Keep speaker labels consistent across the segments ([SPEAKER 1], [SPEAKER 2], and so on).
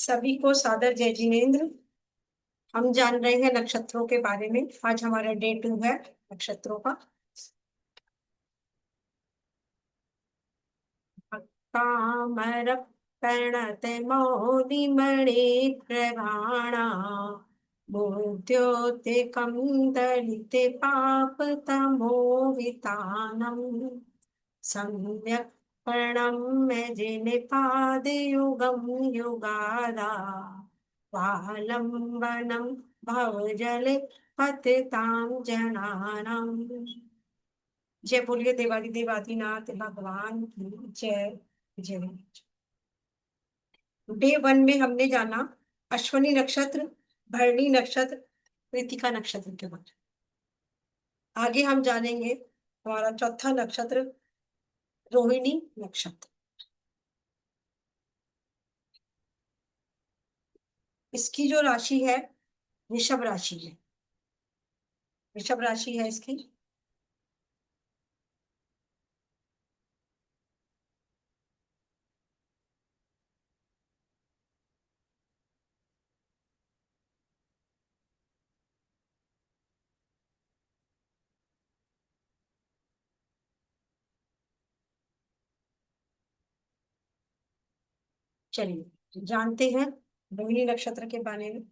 [SPEAKER 1] सभी को सादर जय जिनेन्द्र। हम जान रहे हैं नक्षत्रों के बारे में। आज हमारा डे 2 है नक्षत्रों का। कामर प्रणत मौलिमणि प्रभाणा बुद्ध्योते कम दलिते पाप तमोवितानम सम्यक् प्रणम्य जिने पाद युगम युगादा वालंबनम भवजले पतितां जनानाम। जय बोलिए देवादि देवादिनाथ भगवान की जय। जय। डे 1 में हमने जाना अश्वनी नक्षत्र, भरणी नक्षत्र, कृतिका नक्षत्र के बारे में। आगे हम जानेंगे हमारा चौथा नक्षत्र रोहिणी नक्षत्र। इसकी जो राशि है वृषभ राशि है। वृषभ राशि है इसकी। चलिए जानते हैं रोहिणी नक्षत्र के बारे में।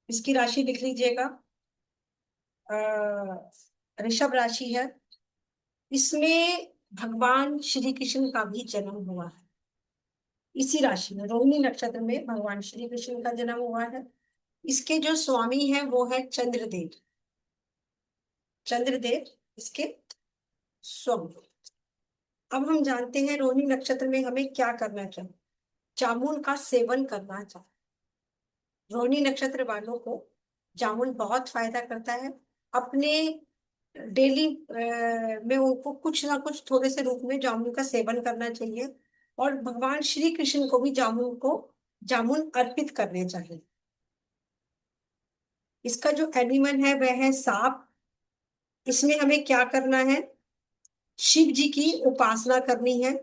[SPEAKER 1] इसकी राशि लिख लीजिएगा। ऋषभ राशि है। इसमें भगवान श्री कृष्ण का भी जन्म हुआ है। इसी राशि में रोहिणी नक्षत्र में भगवान श्री कृष्ण का जन्म हुआ है। इसके जो स्वामी है वो है चंद्रदेव। चंद्रदेव इसके स्वामी। अब हम जानते हैं रोहिणी नक्षत्र में हमें क्या करना चाहिए। जामुन का सेवन करना चाहिए। रोहिणी नक्षत्र वालों को जामुन बहुत फायदा करता है। अपने डेली में उनको कुछ ना कुछ थोड़े से रूप में जामुन का सेवन करना चाहिए। और भगवान श्री कृष्ण को भी जामुन अर्पित करने चाहिए। इसका जो एनिमल है वह है सांप। इसमें हमें क्या करना है, शिव जी की उपासना करनी है।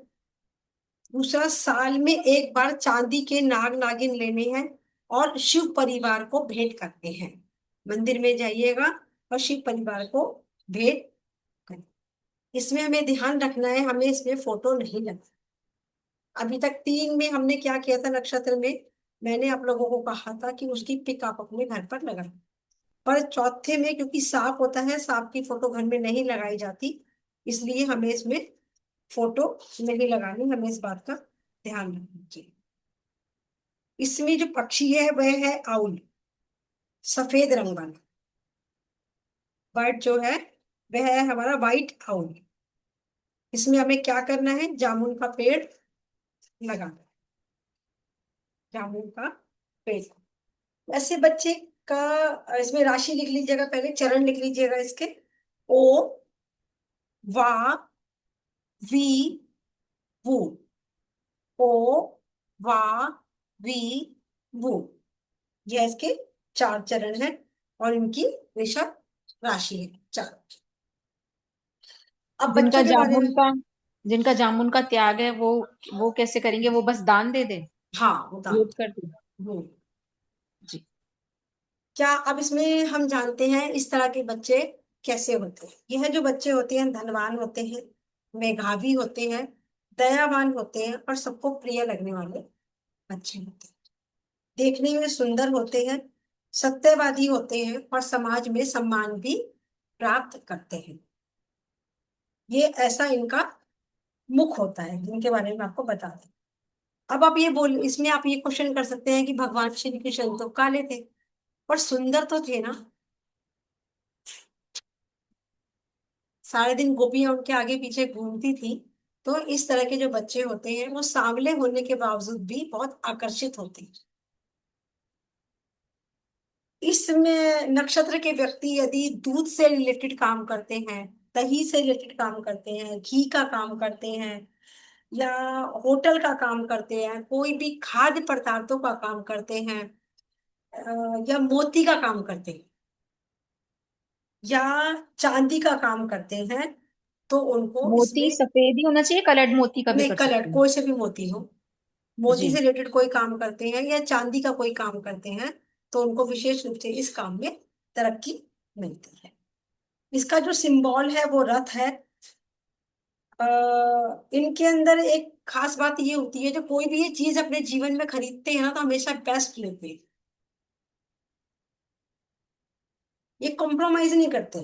[SPEAKER 1] दूसरा, साल में एक बार चांदी के नाग नागिन लेने हैं और शिव परिवार को भेंट करते हैं। मंदिर में जाइएगा और शिव परिवार को भेंट करें। इसमें हमें ध्यान रखना है, हमें इसमें फोटो नहीं लगना। अभी तक 3 में हमने क्या किया था नक्षत्र में, मैंने आप लोगों को कहा था कि उसकी पिक आप अपने घर पर लगाएं। पर चौथे में क्योंकि सांप होता है, सांप की फोटो घर में नहीं लगाई जाती, इसलिए हमें इसमें फोटो नहीं लगानी। हमें इस बात का ध्यान रखना चाहिए। इसमें जो पक्षी है वह है आउल, सफेद रंग वाला बर्ड जो है वह है हमारा व्हाइट आउल। इसमें हमें क्या करना है, जामुन का पेड़ लगाना है। जामुन का पेड़। ऐसे बच्चे का इसमें राशि लिख लीजिएगा, पहले चरण लिख लीजिएगा इसके। ओ वा वी वू। ओ वा वी वू। यह इसके 4 चरण है और इनकी वृषभ राशि है 4। अब
[SPEAKER 2] जिनका
[SPEAKER 1] बच्चों के बारे
[SPEAKER 2] जामुन
[SPEAKER 1] में।
[SPEAKER 2] का जिनका जामुन का त्याग है वो कैसे करेंगे? वो बस दान दे दे,
[SPEAKER 1] हाँ बता।
[SPEAKER 2] भेंट कर दे।
[SPEAKER 1] हम्म।
[SPEAKER 2] जी।
[SPEAKER 1] क्या अब इसमें हम जानते हैं इस तरह के बच्चे कैसे होते हैं। यह जो बच्चे होते हैं धनवान होते हैं, मेधावी होते हैं, दयावान होते हैं और सबको प्रिय लगने वाले बच्चे होते हैं। देखने में सुंदर होते हैं, सत्यवादी होते हैं और समाज में सम्मान भी प्राप्त करते हैं। ये ऐसा इनका मुख होता है जिनके बारे में आपको बता दें। अब आप ये बोल, इसमें आप ये क्वेश्चन कर सकते हैं कि भगवान श्री कृष्ण तो काले थे पर सुंदर तो थे ना। सारे दिन गोपियां उनके आगे पीछे घूमती थी। तो इस तरह के जो बच्चे होते हैं वो सांवले होने के बावजूद भी बहुत आकर्षित होते हैं। इसमें नक्षत्र के व्यक्ति यदि दूध से रिलेटेड काम करते हैं, दही से रिलेटेड काम करते हैं, घी का काम करते हैं, या होटल का काम करते हैं, कोई भी खाद्य पदार्थों का काम करते हैं, या मोती का काम करते हैं, या चांदी का काम करते हैं, तो उनको
[SPEAKER 2] मोती
[SPEAKER 1] इसमें।
[SPEAKER 2] सफेद ही होना चाहिए, कलर्ड मोती का भी
[SPEAKER 1] नहीं,
[SPEAKER 2] कर
[SPEAKER 1] कलर
[SPEAKER 2] सकते हैं।
[SPEAKER 1] कोई से भी मोती हो। मोती
[SPEAKER 2] जी।
[SPEAKER 1] से रिलेटेड कोई काम करते हैं या चांदी का कोई काम करते हैं, तो उनको विशेष रूप से इस काम में तरक्की मिलती है। इसका जो सिंबल है वो रथ है। इनके अंदर एक खास बात ये होती है, जो कोई भी ये चीज अपने जीवन में खरीदते हैं ना, तो हमेशा बेस्ट लेते हैं। ये कॉम्प्रोमाइज नहीं करते।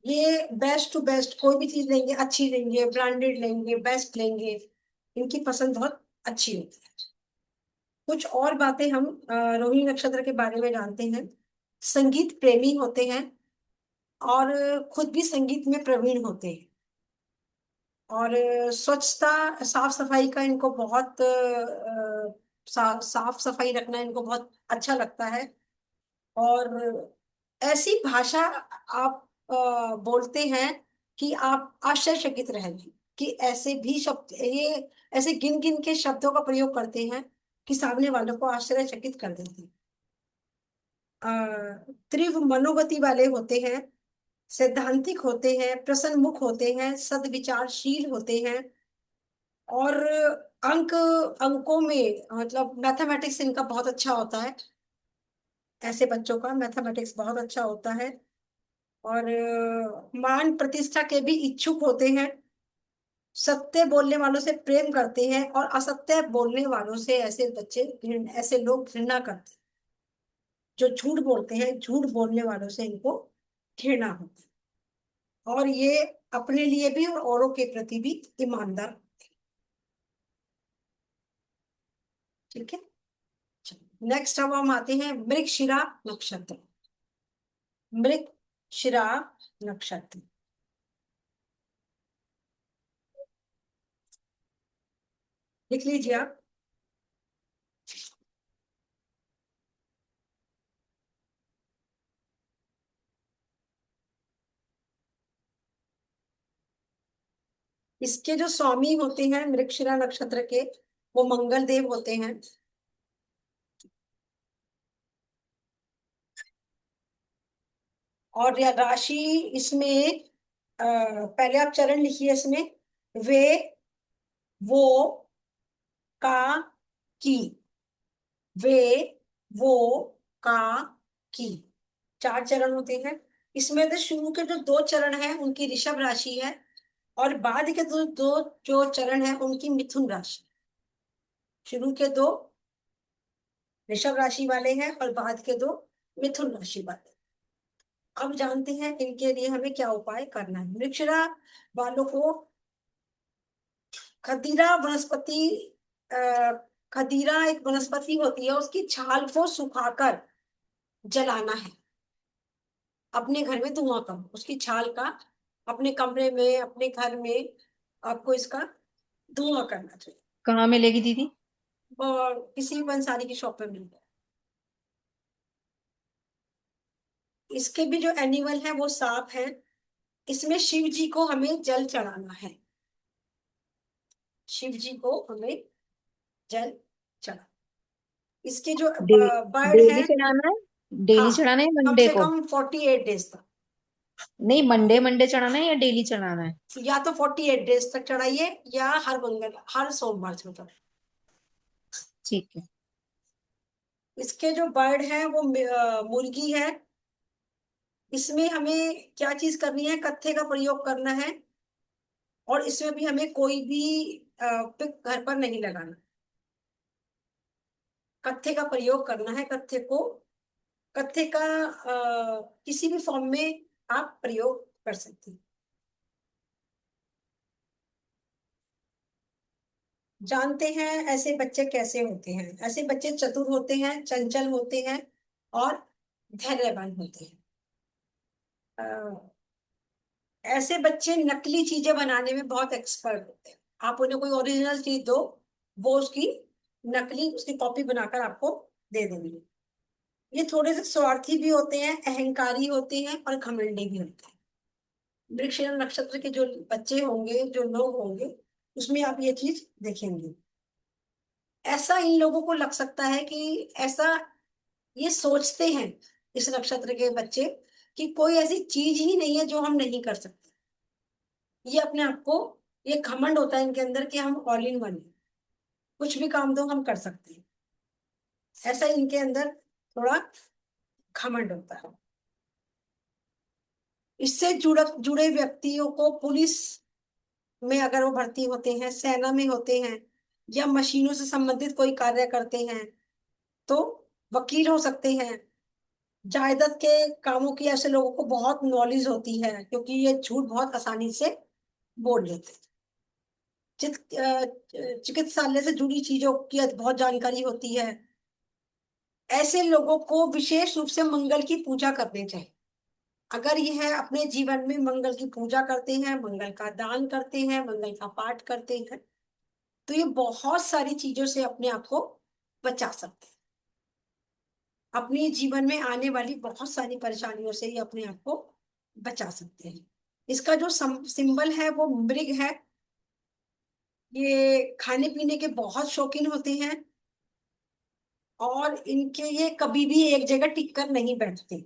[SPEAKER 1] ये बेस्ट टू बेस्ट कोई भी चीज लेंगे, अच्छी लेंगे, ब्रांडेड लेंगे, बेस्ट लेंगे। इनकी पसंद बहुत अच्छी होती है। कुछ और बातें हम रोहिणी नक्षत्र के बारे में जानते हैं। संगीत प्रेमी होते हैं और खुद भी संगीत में प्रवीण होते हैं। और स्वच्छता, साफ सफाई का इनको बहुत साफ सफाई रखना इनको बहुत अच्छा लगता है। और ऐसी भाषा आप बोलते हैं कि आप आश्चर्यचकित रहेंगे कि ऐसे भी शब्द, ये ऐसे गिन गिन के शब्दों का प्रयोग करते हैं कि सामने वालों को आश्चर्यचकित कर देते हैं। तीव्र मनोगति वाले होते हैं, सैद्धांतिक होते हैं, प्रसन्नमुख होते हैं, सद्विचारशील होते हैं। और अंकों में मतलब मैथमेटिक्स इनका बहुत अच्छा होता है। ऐसे बच्चों का मैथमेटिक्स बहुत अच्छा होता है। और मान प्रतिष्ठा के भी इच्छुक होते हैं। सत्य बोलने वालों से प्रेम करते हैं और असत्य बोलने वालों से ऐसे बच्चे ऐसे लोग घृणा करते हैं। जो झूठ बोलते हैं, झूठ बोलने वालों से इनको घृणा होती है। और ये अपने लिए भी और औरों के प्रति भी ईमानदार। ठीक है। नेक्स्ट अब हम आते हैं मृगशिरा नक्षत्र। मृगशिरा नक्षत्र लिख लीजिए आप। इसके जो स्वामी होते हैं मृगशिरा नक्षत्र के, वो मंगल देव होते हैं। और या राशि इसमें पहले आप चरण लिखिए इसमें। वे, वो, का, की। वे, वो, का, की। चार चरण होते हैं। इसमें से शुरू के जो दो चरण हैं उनकी ऋषभ राशि है, और बाद के दो दो जो चरण है उनकी मिथुन राशि। शुरू के दो ऋषभ राशि वाले हैं और बाद के दो मिथुन राशि वाले। अब जानते हैं इनके लिए हमें क्या उपाय करना है। मृगशिरा वालों को खदीरा वनस्पति, अ, खदीरा एक वनस्पति होती है, उसकी छाल को सुखाकर जलाना है। अपने घर में धुआं करो उसकी छाल का। अपने कमरे में, अपने घर में आपको इसका धुआं करना चाहिए।
[SPEAKER 2] कहाँ मिलेगी दीदी?
[SPEAKER 1] और किसी भी पंसारी की शॉप पे मिल जाए। इसके भी जो एनिमल है वो सांप है। इसमें शिव जी को हमें जल चढ़ाना है। शिव जी को हमें जल चढ़ा। इसके जो
[SPEAKER 2] डे
[SPEAKER 1] बर्ड है।
[SPEAKER 2] डेली चढ़ाना है?
[SPEAKER 1] हाँ,
[SPEAKER 2] डेली चढ़ाना है या
[SPEAKER 1] कम
[SPEAKER 2] मंडे
[SPEAKER 1] से
[SPEAKER 2] को?
[SPEAKER 1] कम 48 डेज तक।
[SPEAKER 2] नहीं, मंडे मंडे चढ़ाना है या डेली चढ़ाना है?
[SPEAKER 1] या तो 48 डेज तक चढ़ाइए, या हर सोमवार मतलब।
[SPEAKER 2] ठीक है।
[SPEAKER 1] इसके जो बर्ड है वो मुर्गी है। इसमें हमें क्या चीज करनी है, कत्थे का प्रयोग करना है। और इसमें भी हमें कोई भी पिक घर पर नहीं लगाना। कत्थे का प्रयोग करना है। कत्थे का किसी भी फॉर्म में आप प्रयोग कर सकते हैं। जानते हैं ऐसे बच्चे कैसे होते हैं। ऐसे बच्चे चतुर होते हैं, चंचल होते हैं और धैर्यवान होते हैं। अ, ऐसे बच्चे नकली चीजें बनाने में बहुत एक्सपर्ट होते हैं। आप उन्हें कोई ओरिजिनल चीज दो, वो उसकी नकली, उसकी कॉपी बनाकर आपको दे देंगे। ये थोड़े से स्वार्थी भी होते हैं, अहंकारी होते हैं और घमंडी भी होते हैं। मृगशिरा नक्षत्र के जो बच्चे होंगे, जो लोग होंगे, उसमें आप ये चीज देखेंगे। ऐसा इन लोगों को लग सकता है कि ऐसा ये सोचते हैं इस नक्षत्र के बच्चे कि कोई ऐसी चीज ही नहीं है जो हम नहीं कर सकते। ये अपने आप को, ये घमंड होता है इनके अंदर कि हम ऑल इन वन हैं। कुछ भी काम दो हम कर सकते हैं, ऐसा इनके अंदर थोड़ा घमंड होता है। इससे जुड़े व्यक्तियों को पुलिस में अगर वो भर्ती होते हैं, सेना में होते हैं, या मशीनों से संबंधित कोई कार्य करते हैं, तो वकील हो सकते हैं। जायदाद के कामों की ऐसे लोगों को बहुत नॉलेज होती है, क्योंकि ये झूठ बहुत आसानी से बोल लेते हैं। चिकित्सालय से जुड़ी चीजों की बहुत जानकारी होती है। ऐसे लोगों को विशेष रूप से मंगल की पूजा करनी चाहिए। अगर यह अपने जीवन में मंगल की पूजा करते हैं, मंगल का दान करते हैं, मंगल का पाठ करते हैं, तो ये बहुत सारी चीजों से अपने आप को बचा सकते हैं। अपने जीवन में आने वाली बहुत सारी परेशानियों से ये अपने आप को बचा सकते हैं। इसका जो सिंबल है वो मृग है। ये खाने पीने के बहुत शौकीन होते हैं, और इनके ये कभी भी एक जगह टिक कर नहीं बैठते।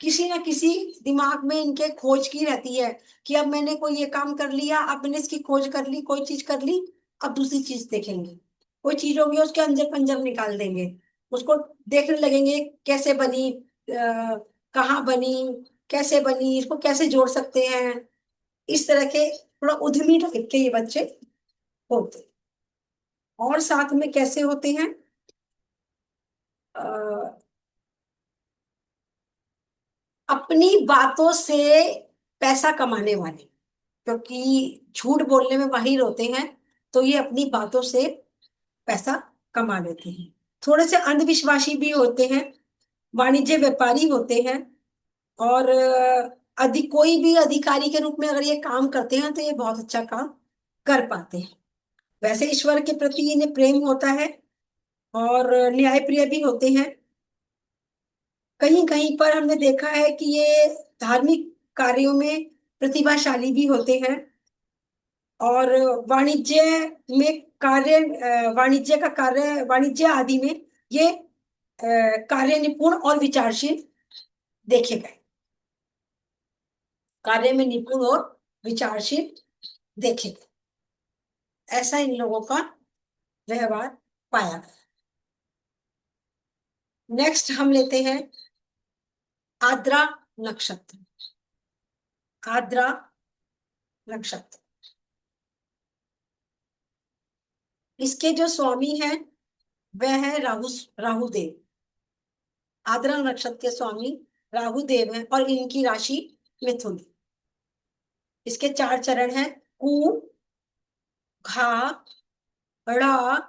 [SPEAKER 1] किसी ना किसी दिमाग में इनके खोज की रहती है कि अब मैंने कोई ये काम कर लिया, अब मैंने इसकी खोज कर ली, कोई चीज कर ली, अब दूसरी चीज देखेंगे। कोई चीज होगी उसके अंदर पंजर निकाल देंगे, उसको देखने लगेंगे कैसे बनी, कहाँ बनी, कैसे बनी, इसको कैसे जोड़ सकते हैं। इस तरह के थोड़ा उद्यमी टाइप के ये बच्चे होते हैं। और साथ में कैसे होते हैं, अ, अपनी बातों से पैसा कमाने वाले, क्योंकि झूठ बोलने में माहिर होते हैं, तो ये अपनी बातों से पैसा कमा लेते हैं। थोड़े से अंधविश्वासी भी होते हैं, वाणिज्य व्यापारी होते हैं, और अधिक कोई भी अधिकारी के रूप में अगर ये काम करते हैं तो ये बहुत अच्छा काम कर पाते हैं। वैसे ईश्वर के प्रति इन्हें प्रेम होता है, और न्यायप्रिय भी होते हैं। कहीं कहीं पर हमने देखा है कि ये धार्मिक कार्यों में प्रतिभाशाली भी होते हैं, और वाणिज्य में वाणिज्य का कार्य, वाणिज्य आदि में ये कार्य निपुण और विचारशील देखे गए। कार्य में निपुण और विचारशील देखे गए, ऐसा इन लोगों का व्यवहार पाया गया। नेक्स्ट हम लेते हैं आद्रा नक्षत्र। आद्रा नक्षत्र, इसके जो स्वामी हैं वह है राहुदेव। आद्रा नक्षत्र के स्वामी राहुदेव हैं, और इनकी राशि मिथुन। इसके 4 चरण हैं, कु, घा, ड़ा,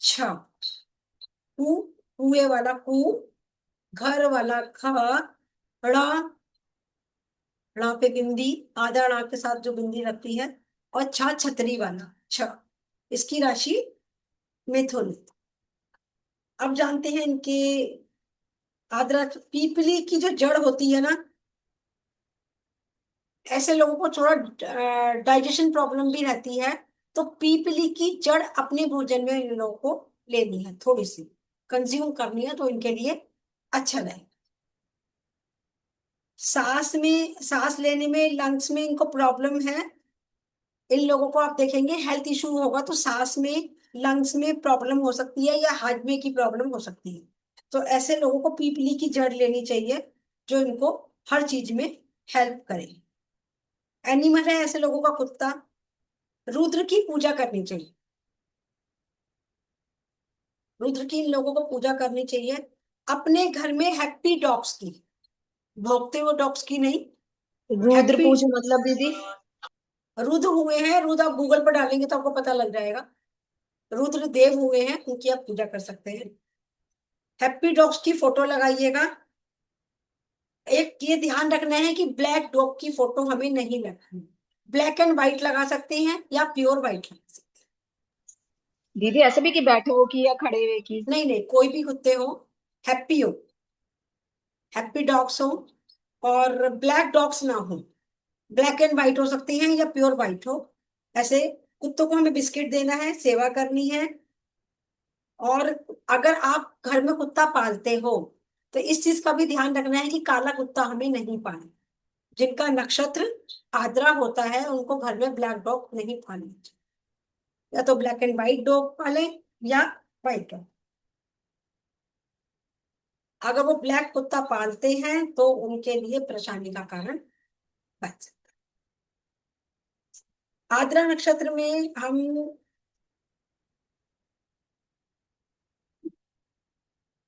[SPEAKER 1] छ। कु, कुएं वाला कु, घर वाला ख, ड़ा, ड़ा पे बिंदी, आधा ड़ा के साथ जो बिंदी लगती है, और छ छतरी वाला छ। इसकी राशि मिथुन। अब जानते हैं इनके आद्रा पीपली की जो जड़ होती है ना, ऐसे लोगों को थोड़ा डाइजेशन प्रॉब्लम भी रहती है, तो पीपली की जड़ अपने भोजन में इन लोगों को लेनी है, थोड़ी सी कंज्यूम करनी है, तो इनके लिए अच्छा रहे। सांस लेने में, लंग्स में इनको प्रॉब्लम है। इन लोगों को आप देखेंगे हेल्थ इशू होगा तो सांस में, लंग्स में प्रॉब्लम हो सकती है, या हाजमे की प्रॉब्लम हो सकती है। तो ऐसे लोगों को पीपली की जड़ लेनी चाहिए, जो इनको हर चीज में हेल्प करे। एनिमल है ऐसे लोगों का कुत्ता। रुद्र की पूजा करनी चाहिए, रुद्र की इन लोगों को पूजा करनी चाहिए। अपने घर में हैप्पी डॉग्स की, भोगते हुए डॉग्स की नहीं,
[SPEAKER 2] रुद्र
[SPEAKER 1] हैप्पी।
[SPEAKER 2] पूजा मतलब दीदी?
[SPEAKER 1] रुद्र हुए हैं, रुद्र आप गूगल पर डालेंगे तो आपको पता लग जाएगा। रुद्र देव हुए हैं, उनकी आप पूजा कर सकते हैं। हैप्पी डॉग्स की फोटो लगाइएगा। एक ये ध्यान रखना है कि ब्लैक डॉग की फोटो हमें नहीं लगानी। ब्लैक एंड व्हाइट लगा सकते हैं, या प्योर व्हाइट लगा सकते
[SPEAKER 2] दीदी ऐसे भी कि बैठे हो कि या खड़े हुए की?
[SPEAKER 1] हैं। नहीं नहीं, कोई भी कुत्ते हो, हैप्पी हो, हैप्पी डॉग्स हो, और ब्लैक डॉग्स ना हो। ब्लैक एंड व्हाइट हो सकते हैं, या प्योर व्हाइट हो। ऐसे कुत्तों को हमें बिस्किट देना है, सेवा करनी है। और अगर आप घर में कुत्ता पालते हो तो इस चीज का भी ध्यान रखना है कि काला कुत्ता हमें नहीं पालना। जिनका नक्षत्र आद्रा होता है उनको घर में ब्लैक डॉग नहीं पालना चाहिए, या तो ब्लैक एंड व्हाइट डॉग पाले या व्हाइट डॉग। अगर वो ब्लैक कुत्ता पालते हैं तो उनके लिए परेशानी का कारण बन सकता है। आद्रा नक्षत्र में हम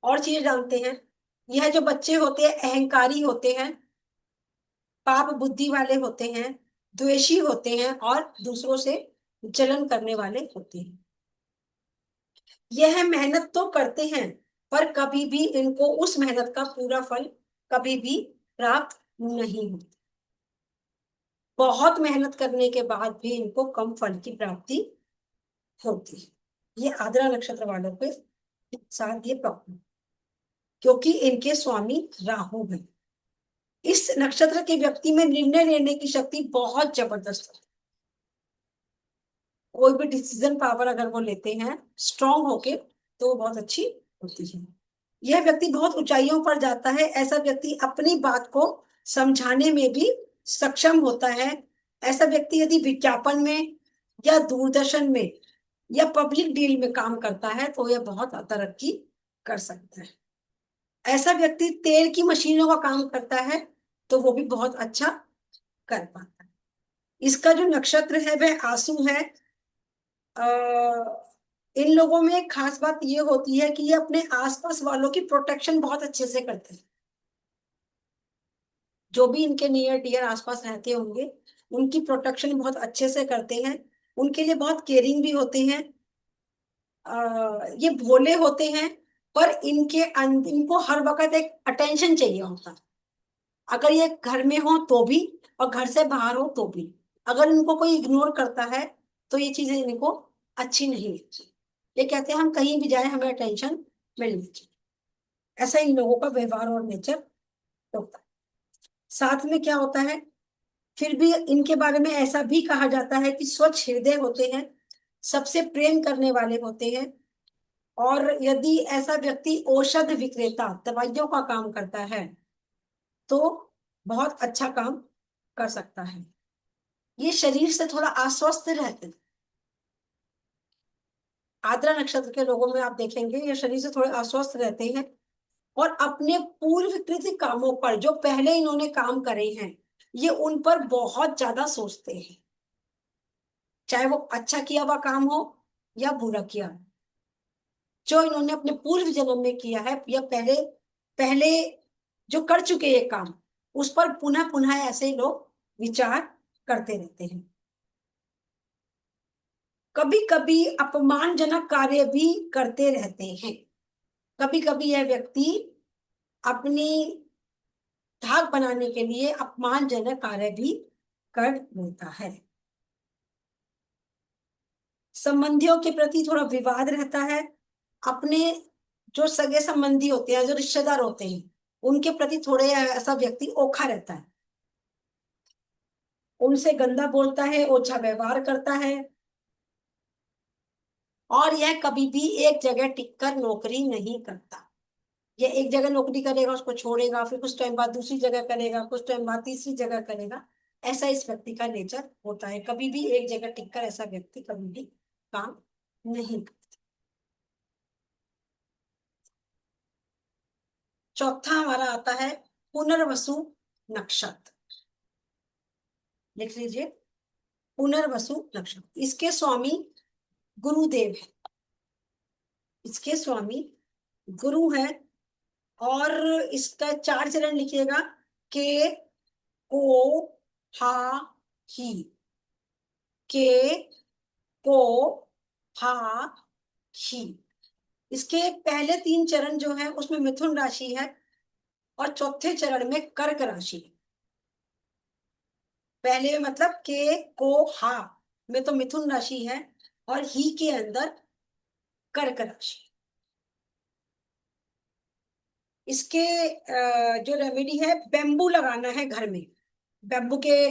[SPEAKER 1] और चीज जानते हैं, यह जो बच्चे होते हैं अहंकारी होते हैं, पाप बुद्धि वाले होते हैं, द्वेषी होते हैं और दूसरों से जलन करने वाले होते हैं। यह मेहनत तो करते हैं पर कभी भी इनको उस मेहनत का पूरा फल कभी भी प्राप्त नहीं होता। बहुत मेहनत करने के बाद भी इनको कम फल की प्राप्ति होती है। ये आद्रा नक्षत्र वालों के साथ ये प्रॉब्लम, क्योंकि इनके स्वामी राहु हैं। इस नक्षत्र के व्यक्ति में निर्णय लेने की शक्ति बहुत जबरदस्त है। कोई भी डिसीजन पावर अगर वो लेते हैं स्ट्रांग होके तो वो बहुत अच्छी होती है। यह व्यक्ति बहुत ऊंचाइयों पर जाता है। ऐसा व्यक्ति अपनी बात को समझाने में भी सक्षम होता है। ऐसा व्यक्ति यदि विज्ञापन में या दूरदर्शन में या पब्लिक डील में काम करता है तो यह बहुत तरक्की कर सकता है। ऐसा व्यक्ति तेल की मशीनों का काम करता है तो वो भी बहुत अच्छा कर पाता है। इसका जो नक्षत्र है वह आंसू है। इन लोगों में एक खास बात ये होती है कि ये अपने आसपास वालों की प्रोटेक्शन बहुत अच्छे से करते हैं। जो भी इनके नियर डियर आसपास रहते होंगे उनकी प्रोटेक्शन बहुत अच्छे से करते हैं। उनके लिए बहुत केयरिंग भी होते हैं। ये भोले होते हैं पर इनको हर वक्त एक अटेंशन चाहिए होता है। अगर ये घर में हो तो भी और घर से बाहर हो तो भी, अगर इनको कोई इग्नोर करता है तो ये चीजें इनको अच्छी नहीं लगती। ये कहते हैं हम कहीं भी जाए हमें अटेंशन मिलनी चाहिए। ऐसा इन लोगों का व्यवहार और नेचर होता है। साथ में क्या होता है, फिर भी इनके बारे में ऐसा भी कहा जाता है कि स्वच्छ हृदय होते हैं, सबसे प्रेम करने वाले होते हैं। और यदि ऐसा व्यक्ति औषध विक्रेता दवाइयों का काम करता है तो बहुत अच्छा काम कर सकता है। ये शरीर से थोड़ा अस्वस्थ रहते हैं। आद्रा नक्षत्र के लोगों में आप देखेंगे ये शरीर से थोड़े अस्वस्थ रहते हैं और अपने पूर्वकृत कामों पर जो पहले इन्होंने काम करे हैं ये उन पर बहुत ज्यादा सोचते हैं, चाहे वो अच्छा किया हुआ काम हो या बुरा किया। जो इन्होंने अपने पूर्व जन्म में किया है या पहले पहले जो कर चुके ये काम उस पर पुनः पुनः ऐसे लोग विचार करते रहते हैं। कभी कभी अपमानजनक कार्य भी करते रहते हैं। कभी कभी यह व्यक्ति अपनी धाक बनाने के लिए अपमानजनक कार्य भी कर लेता है। संबंधियों के प्रति थोड़ा विवाद रहता है। अपने जो सगे संबंधी होते हैं जो रिश्तेदार होते हैं उनके प्रति थोड़े ऐसा व्यक्ति ओखा रहता है, उनसे गंदा बोलता है, ओछा व्यवहार करता है। और यह कभी भी एक जगह टिककर नौकरी नहीं करता। ये एक जगह नौकरी करेगा उसको छोड़ेगा, फिर कुछ टाइम बाद दूसरी जगह करेगा, कुछ टाइम बाद तीसरी जगह करेगा। ऐसा इस व्यक्ति का नेचर होता है। कभी भी एक जगह टिककर ऐसा व्यक्ति कभी भी काम नहीं करता। चौथा हमारा आता है पुनर्वसु नक्षत्र। लिख लीजिए, पुनर्वसु नक्षत्र। इसके स्वामी गुरुदेव है। इसके स्वामी गुरु है। और इसका चार चरण लिखिएगा, के, को, हा, ही। के, को, हा, ही। इसके पहले तीन चरण जो है उसमें मिथुन राशि है और चौथे चरण में कर्क राशि है। पहले मतलब के, को, हा में तो मिथुन राशि है और ही के अंदर कर्क राशि। इसके जो रेमेडी है, बेम्बू लगाना है घर में। बेम्बू के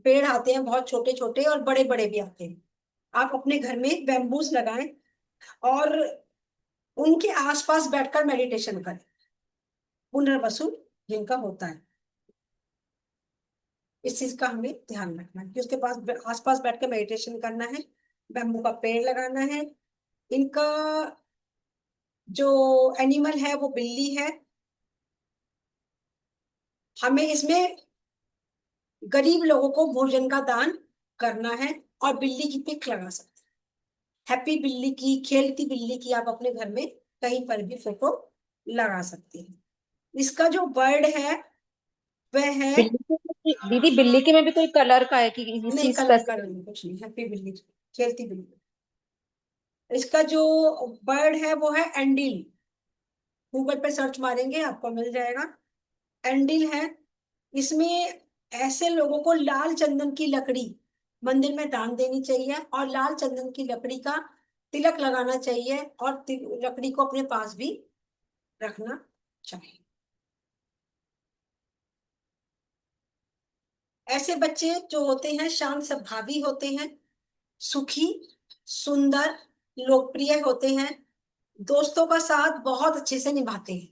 [SPEAKER 1] पेड़ आते हैं बहुत छोटे छोटे और बड़े बड़े भी आते हैं। आप अपने घर में बेम्बूस लगाएं और उनके आसपास बैठकर मेडिटेशन करें। पुनर्वसु जिनका होता है। इस चीज का हमें ध्यान रखना है कि उसके पास आसपास बैठ के मेडिटेशन करना है, बैम्बू का पेड़ लगाना है। इनका जो एनिमल है वो बिल्ली है। हमें इसमें गरीब लोगों को भोजन का दान करना है, और बिल्ली की पिक लगा सकते हैं। हैप्पी बिल्ली की, खेलती बिल्ली की आप अपने घर में कहीं पर भी फोटो लगा सकते हैं। इसका जो बर्ड है वह है,
[SPEAKER 2] दीदी बिल्ली के में भी कोई कलर का है कि
[SPEAKER 1] नहीं
[SPEAKER 2] इसी
[SPEAKER 1] कलर का
[SPEAKER 2] स्पेसिफिक?
[SPEAKER 1] नहीं, कुछ नहीं, हैप्पी बिल्ली, खेलती बिल्ली। इसका जो बर्ड है वो है एंडिल। गूगल पे सर्च मारेंगे आपको मिल जाएगा। एंडिल है। इसमें ऐसे लोगों को लाल चंदन की लकड़ी मंदिर में दान देनी चाहिए, और लाल चंदन की लकड़ी का तिलक लगाना चाहिए, और लकड़ी को अपने पास भी रखना चाहिए। ऐसे बच्चे जो होते हैं शांत स्वभावी होते हैं, सुखी, सुंदर, लोकप्रिय होते हैं, दोस्तों का साथ बहुत अच्छे से निभाते हैं।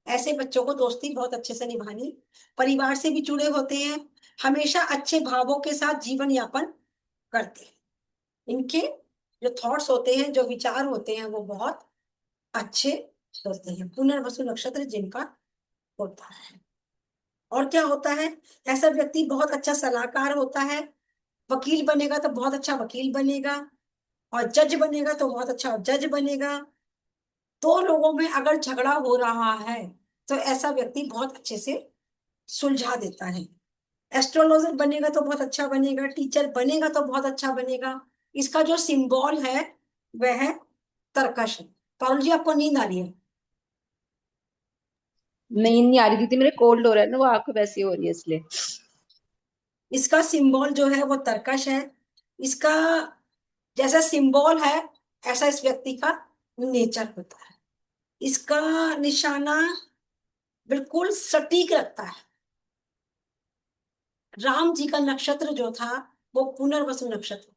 [SPEAKER 1] ऐसे बच्चों को दोस्ती बहुत अच्छे से निभानी, परिवार से भी जुड़े होते हैं, हमेशा अच्छे भावों के साथ जीवन यापन करते हैं। इनके जो थॉट्स होते हैं, जो विचार होते हैं, वो बहुत अच्छे होते हैं। पुनर्वसु नक्षत्र जिनका होता है। और क्या होता है, ऐसा व्यक्ति बहुत अच्छा सलाहकार होता है। वकील बनेगा तो बहुत अच्छा वकील बनेगा, और जज बनेगा तो बहुत अच्छा जज बनेगा। दो लोगों में अगर झगड़ा हो रहा है तो ऐसा व्यक्ति बहुत अच्छे से सुलझा देता है। एस्ट्रोलॉजर बनेगा तो बहुत अच्छा बनेगा, टीचर बनेगा तो बहुत अच्छा बनेगा। इसका जो सिंबल है वह है तरकश। पारुल जी आपको नींद आ रही है?
[SPEAKER 2] नहीं नहीं आ रही दीदी, मेरे कोल्ड हो रहा है ना, वो आंख वैसी हो रही है इसलिए।
[SPEAKER 1] इसका सिंबल जो है वो तरकश है। इसका जैसा सिंबल है ऐसा इस व्यक्ति का नेचर होता है। इसका निशाना बिल्कुल सटीक रखता है। राम जी का नक्षत्र जो था वो पुनर्वसु नक्षत्र।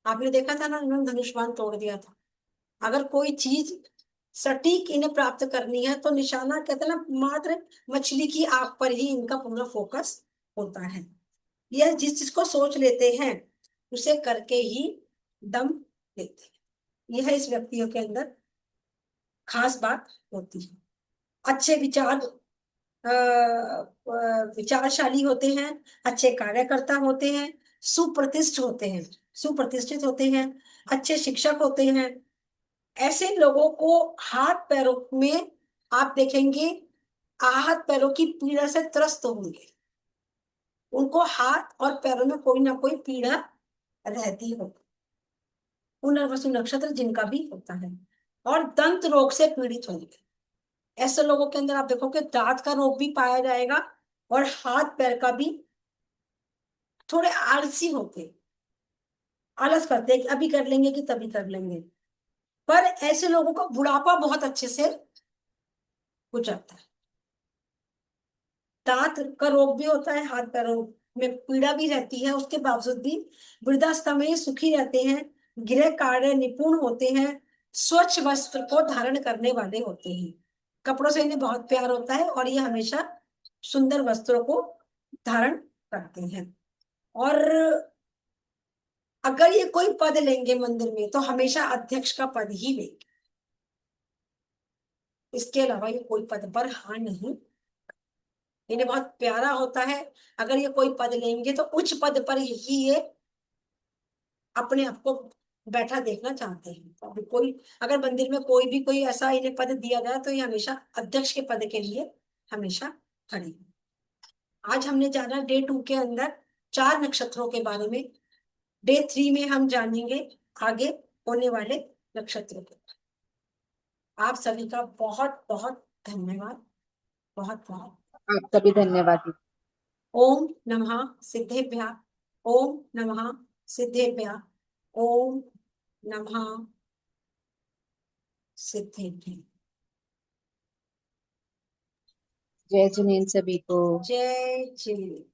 [SPEAKER 1] आपने देखा था ना, उन्होंने धनुष बाण तोड़ दिया था। अगर कोई चीज सटीक इन्हें प्राप्त करनी है तो निशाना कहते हैं ना, मात्र मछली की आंख पर ही इनका पूरा फोकस होता है। यह जिस चीज को सोच लेते हैं उसे करके ही दम लेते हैं। यह इस व्यक्तियों के अंदर खास बात होती है। अच्छे विचार, विचारशाली होते हैं, अच्छे कार्यकर्ता होते हैं, सुप्रतिष्ठित होते हैं, सुप्रतिष्ठित होते हैं, अच्छे शिक्षक होते हैं। ऐसे लोगों को हाथ पैरों में आप देखेंगे, हाथ पैरों की पीड़ा से त्रस्त होंगे। उनको हाथ और पैरों में कोई ना कोई पीड़ा रहती हो। पुनर्वसु नक्षत्र जिनका भी होता है, और दंत रोग से पीड़ित होंगे। ऐसे लोगों के अंदर आप देखोगे दांत का रोग भी पाया जाएगा, और हाथ पैर का भी। थोड़े आलसी होते, आलस करते हैं कि अभी कर लेंगे कि तभी कर लेंगे। पर ऐसे लोगों का बुढ़ापा बहुत अच्छे से गुजरता है। दांत का रोग भी होता है, हाथ पैरों में पीड़ा भी रहती है, उसके बावजूद भी वृद्धावस्था में सुखी रहते हैं। गृह कार्य निपुण होते हैं। स्वच्छ वस्त्र को धारण करने वाले होते हैं। कपड़ों से इन्हें बहुत प्यार होता है, और ये हमेशा सुंदर वस्त्रों को धारण करते हैं। और अगर ये कोई पद लेंगे मंदिर में तो हमेशा अध्यक्ष का पद ही लेंगे। इसके अलावा ये कोई पद पर हाँ नहीं, इन्हें बहुत प्यारा होता है। अगर ये कोई पद लेंगे तो उच्च पद पर ही ये अपने आप को बैठा देखना चाहते हैं। तो अभी कोई, अगर मंदिर में कोई भी कोई ऐसा इन्हें पद दिया गया तो ये हमेशा अध्यक्ष के पद के लिए हमेशा खड़े हैं। आज हमने जाना डे 2 के अंदर 4 नक्षत्रों के बारे में। डे 3 में हम जानेंगे आगे होने वाले नक्षत्रों के। आप सभी का बहुत बहुत धन्यवाद। बहुत बहुत।
[SPEAKER 2] आपका भी धन्यवाद दीदी।
[SPEAKER 1] ओम नमः सिद्धेभ्यः। ओम नमः सिद्धेभ्यः। ओम नमः सिद्धेभ्यः।
[SPEAKER 2] जय जिनेन्द्र सभी को।
[SPEAKER 1] जय श्री